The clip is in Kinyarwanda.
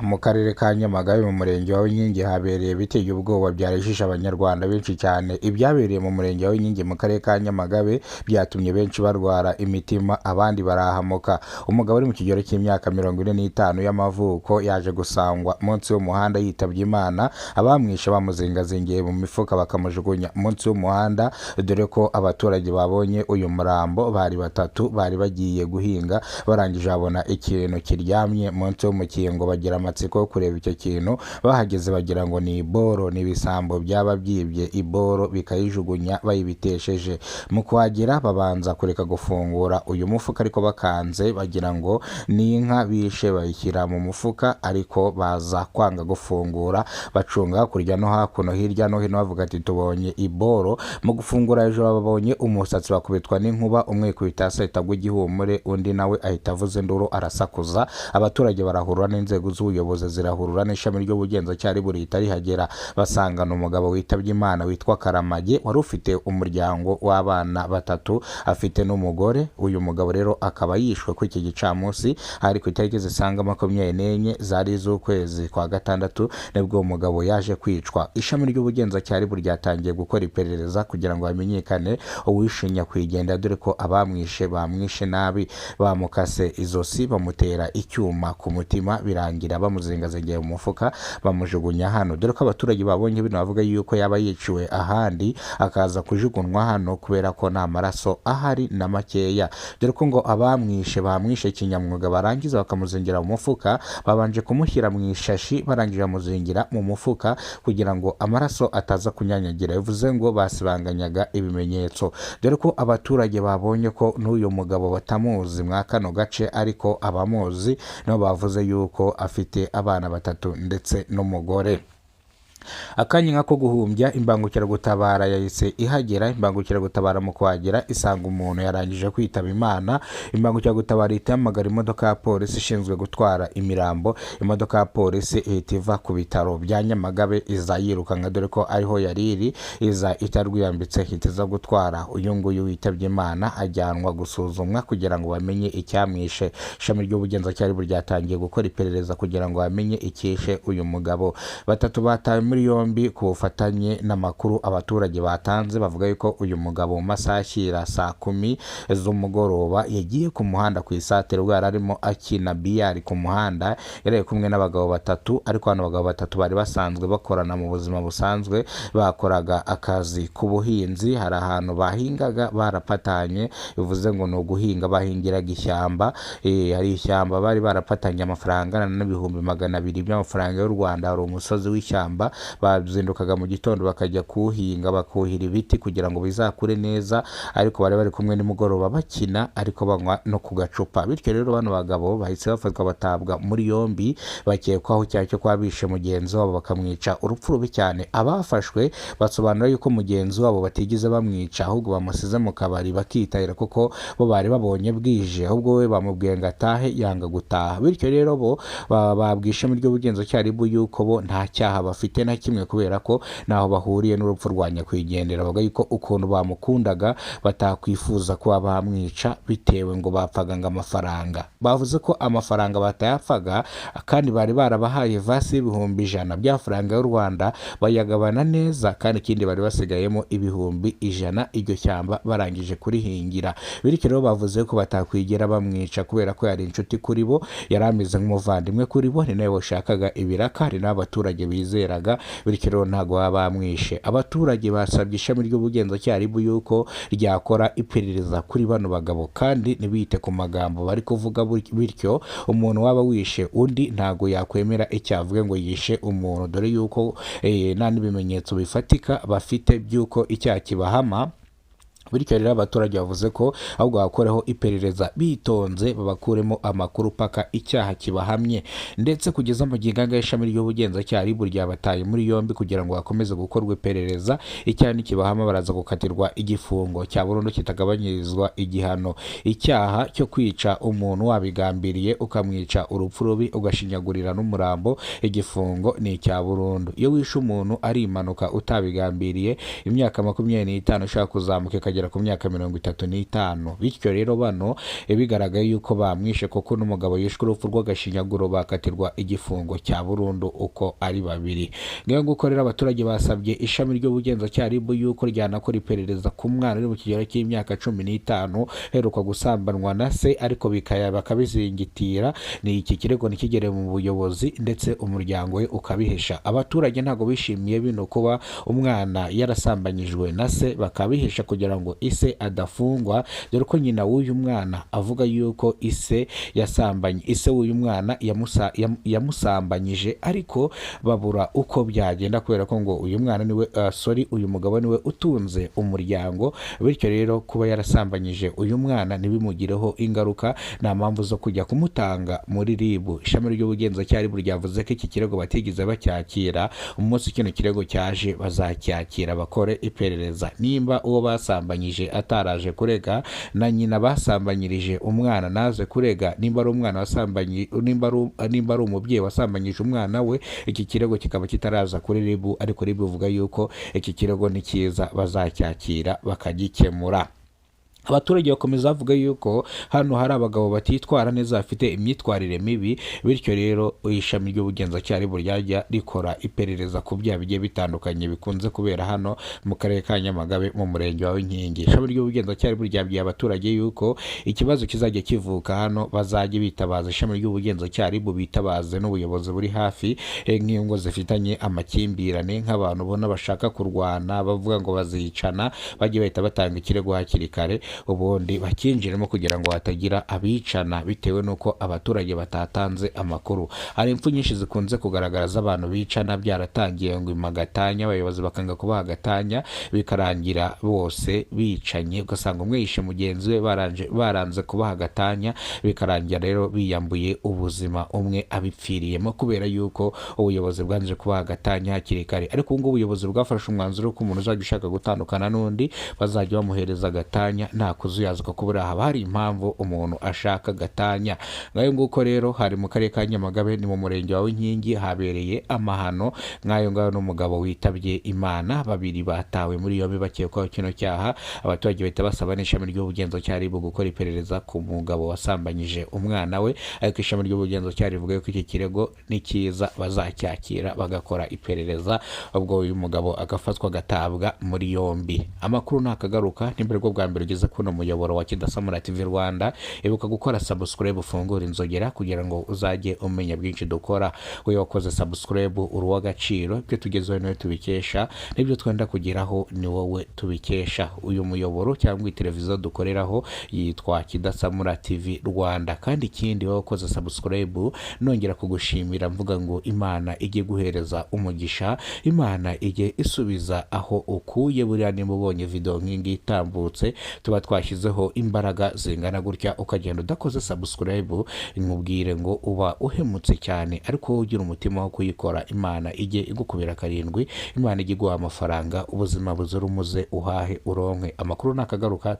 Mu karere ka Nyamagabe mu murenge wa Nyingi habereye biteye ubwoba byarejije abanyarwanda benshi cyane. Ibyabereye mu murenge wa Nyingi mu karere ka Nyamagabe byatumye benshi barwara imitima, abandi barahamuka. Umugabo uri mu kigero cy'imyaka 45 y'amavuko yaje gusangwa munsi y'umuhanda yitabye Imana, abamwishe bamuzingazingiye mu mifuka bakamujugunya munsi y'umuhanda, dore ko abaturage babonye uyu murambo bari batatu, bari bagiye guhinga barangije babona ikintu kiryamye munsi y'umukingo, bagira amatsiko yo kureba icyo kintu. Bahageze bagira ngo ni iboro, ni ibisambo byaba byibye iboro bikayijugunya bayibitesheje. Mu kuhagera babanza kureka gufungura uyu mufuka, ariko bakanze bagira ngo ni inka bishe, bayishyira mu mufuka ariko baza kwanga gufungura, bacunga kurya no hakuno hirya no hino bavuga ati tubonye iboro. Mu gufungura hejuru babonye umusatsi, bakubitwa n'inkuba, umwe kwita hasi ahita agwa igihumure, undi nawe ahita avuza induru arasakuza. Abaturage barahurura n'inzego z'ubuyobozi zirahurura, n'ishami ry'ubugenzacyaha burihita rihagera, basangana umugabo witabye Imana witwa Karamage, wari ufite umuryango w'abana batatu, afite n'umugore. Uyu mugabo rero akaba yishwe kuri iki gicamunsi, hari ku itariki zisaga 24 zari z'ukwezi kwa gatandatu nibwo umugabo yaje kwicwa. Ishami ry'ubugenzacyaha ryatangiye gukora iperereza kugira ngo hamenyekane uwishe nyakwigendera, dore ko abamwishe bamwishe nabi, bamukase izosi bamutera icyuma ku mutima, birangira bamuzingazingiye mu mufuka bamujugunya hano. Dore ko abaturage babonye bino bavuga yuko yaba yiciwe ahandi akaza kujugunwa hano kubera ko nta maraso ahari na makeya, dore ko ngo abamwishe bamwishe kinyamwuga, barangiza bakamuzingira mu mufuka, babanje kumushyira mu ishashi, barangije bamuzingira mu mufuka kugira ngo amaraso ataza kunyanyagira, bivuze ngo basibanganyaga ibimenyetso. Dore ko abaturage babonye ko n'uyu mugabo batamuzi mwa kano gace, ariko abamuzi nabo bavuze yuko afite abana batatu ndetse n'umugore. Akanya ko guhumbya, imbangukiragutabara yahise ihagera. Imbangukiragutabara mu kuhagera isanga umuntu yarangije kwitaba Imana. Imbangukiragutabara ihamagara imodoka ya polisi ishinzwe gutwara imirambo. Imodoka ya polisi ihita iva ku bitaro bya Nyamagabe iza yirukanka, dore ko ariho yari iri, iza itarwiyambitse, ihita iza gutwara uyu nguyu witabye Imana, ajyanwa gusuzumwa kugira ngo bamenye icyamwishe. Ishami ry'ubugenzacyaha ryatangiye gukora iperereza kugira ngo bamenye icyishe uyu mugabo. Batatu batawe muri yombi ku bufatanye n'amakuru abaturage batanze, bavuga yuko uyu mugabo mu masaha ashyira saa 10 z'umugoroba yagiye ku muhanda ku isatero, yari arimo akina biyari ku muhanda, yari kumwe n'abagabo batatu, ariko hano abagabo batatu bari basanzwe bakorana mu buzima busanzwe, bakoraga akazi k'ubuhinzi. Hari ahantu bahingaga barapatanye, bivuze ngo ni uguhinga, bahingiraga ishyamba. Hari ishyamba bari barapatanye amafaranga n'ibihumbi 200 by'amafaranga y'u Rwanda. Hari umusozi w'ishyamba, bazindukaga mu gitondo bakajya kuhinga, bakuhira ibiti kugira ngo bizakure neza, ariko bari kumwe nimugoroba bakina ariko banywa no ku gacupa. Bityo rero bano bagabo bahise bafatwa batabwa muri yombi, bakekwaho icyaha cyo kwabishe mugenzi wabo bakamwica urupfu rubi cyane. Abafashwe basobanura yuko mugenzi wabo batigeze bamwica, ahubwo bamusize mu kabari bakitahira, kuko bo bari babonye bwije, ahubwo we bamubwiye ngo atahe yanga gutaha. Bityo rero bo babwishe mu ry'ubugenzacyaha yuko bo nta cyaha bafite na kimwe, kubera ko naho bahuriye n'urupfu rwa nyakwigendera. Bavuga yuko ukuntu bamukundaga batakwifuza kuba bamwica, bitewe ngo bapfaga ngo amafaranga. Bavuze ko amafaranga batayapfaga, kandi bari barabahaye vasi y'ibihumbi 100 by'amafaranga y'u Rwanda, bayagabana neza, kandi ikindi bari basigayemo ibihumbi 100 iryo shyamba barangije kurihingira. Bityo rero bavuze ko batakwigera bamwica, kubera ko yari inshuti kuri bo, yari ameze nk'umuvandimwe kuri bo, ni nawe bashakaga ibiraka, ari n'abaturage bizeraga. Bityo rero ntago baba bamwishe. Abaturage basabye ishami ry'ubugenzacyaha yuko ryakora iperereza kuri bano bagabo, kandi ntibite ku magambo bari kuvuga. Bityo umuntu waba wishe undi ntago yakwemera icyavuga ngo yishe umuntu, dore yuko nta n'ibimenyetso bifatika bafite by'uko icyaha kibahama. Bityo rero abaturage bavuze ko ahubwo bakoreho iperereza bitonze, babakuremo amakuru paka icyaha kibahamye. Ndetse kugeza mu gihanga ishami ry'ubugenzacyaha ryabataye muri yombi kugira ngo bakomeze gukorwa iperereza. Icyaha nikibahama baraza gukatirwa igifungo cya burundu kitagabanyirizwa igihano. Icyaha cyo kwica umuntu wabigambiriye ukamwica urupfu rubi ugashinyagurira n'umurambo, igifungo ni icya burundu. Iyo wishe umuntu ari impanuka utabigambiriye, imyaka 25 ushaka kuzamuka akagera ku myaka 35. Bityo rero bano bigaragaye yuko bamwishe kuko n'umugabo yishwe urupfu rw'agashinyaguro bakatirwa igifungo cya burundu uko ari babiri. Ngayo gukorera abaturage basabye ishami ry'ubugenzacyaha RIB yuko ryanakora iperereza ku mwana uri mu kigero cy'imyaka 15 heruka gusambanwa na se ariko bakabizingitira. Ni iki kirego nikigere mu buyobozi ndetse umuryango we ukabihesha. Abaturage ntago bishimiye bino kuba umwana yarasambanyijwe na se, bakabihesha kugira ngo ise adafungwa, dore ko nyina w'uyu mwana avuga yuko ise w'uyu mwana yamusambanyije ariko babura uko byagenda kubera ko ngo uyu mwana niwe uyu mugabo niwe utunze umuryango. Bityo rero kuba yarasambanyije uyu mwana ntibimugireho ingaruka, nta mpamvu zo kujya kumutanga muri RIB. Ishami ry'ubugenzacyaha RIB ryavuze ko iki kirego batigeze bacyakira. Umunsi kino kirego cyaje bazacyakira bakore iperereza. Nimba uwo basambanyije ataraje kurega na nyina basambanyirije umwana naze kurega, nimba ari umwana wasambanye, nimba ari umubyeyi wasambanyije umwana we, iki kirego kikaba kitaraza kuri RIB, ariko RIB ivuga yuko iki kirego ni cyiza bazacyakira bakagikemura. Abaturage bakomeza bavuga yuko hano hari abagabo batitwara neza bafite imyitwarire mibi, bityo rero ishami ry'ubugenzacyaha RIB ryajya rikora iperereza ku byaha bigiye bitandukanye bikunze kubera hano mu karere ka Nyamagabe mu murenge wa Nkingi. Ishami ry'ubugenzacyaha RIB ryabwiye abaturage yuko ikibazo kizajya kivuka hano bazajya bitabaza ishami ry'ubugenzacyaha RIB, bitabaze n'ubuyobozi buri hafi nk'ingo zifitanye amakimbirane, nk'abantu ubona bashaka kurwana bavuga ngo bazicana, bajye bahita batanga ikirego hakiri kare ubundi bakinjiremo kugira ngo hatagira abicana bitewe nuko abaturage batatanze amakuru. Hari impfu nyinshi zikunze kugaragara z'abantu bicana byaratangiye ngo imagatanya, abayobozi bakanga kubaha agatanya bikarangira bose bicanye, ugasanga umwe yishe mugenzi we baranze kubaha agatanya bikarangira rero biyambuye ubuzima, umwe abipfiriyemo kubera yuko ubuyobozi bwanze kubaha agatanya hakiri kare. Ariko ubu ngubu ubuyobozi bwafashe umwanzuro ko umuntu uzajya ushaka gutandukana n'undi bazajya bamuhereza agatanya nta kuzuyaza, kuko buriya haba hari impamvu umuntu ashaka gatanya. Ngayo nguko rero hari mu karere ka Nyamagabe ni mu murenge wa Nkingi habereye amahano ngayo ngayo n'umugabo witabye Imana, babiri batawe muri yombi bakekwaho kino cyaha. Abaturage bahita basaba n'ishami ry'ubugenzacyaha RIB gukora iperereza ku mugabo wasambanyije umwana we, ariko ishami ry'ubugenzacyaha rivuga ko iki kirego ni cyiza bazacyakira bagakora iperereza, ubwo uyu mugabo agafatwa agatabwa muri yombi. Amakuru nakagaruka nimba bwo bwa mbere ugeze kuno muyoboro wa Kidasamura TV Rwanda, ibuka gukora subscribe ufungura inzogera kugira ngo uzajye umenya byinshi dukora. Wowe wakoze subscribe uri w'agaciro, ibyo tugezeho niwe tubikesha, n'ibyo twenda kugeraho ni wowe tubikesha. Uyu muyoboro cyangwa televiziyo dukoreraho yitwa Kidasamura TV Rwanda, kandi ikindi wowe wakoze subscribe nongera kugushimira mvuga ngo Imana ijye guhereza umugisha, Imana ijye isubiza aho ukuye. Buriya nimba ubonye video nk'ingi itambutse tuba twashyizeho imbaraga zingana gutya ukagenda udakoze subscribe, nkubwire ngo uba uhemutse cyane, ariko ugira umutima wo kuyikora Imana ijye igukubira karindwi, Imana ijye iguha amafaranga, ubuzima buzira umuze, uhahe uronke. Amakuru nakagaruka.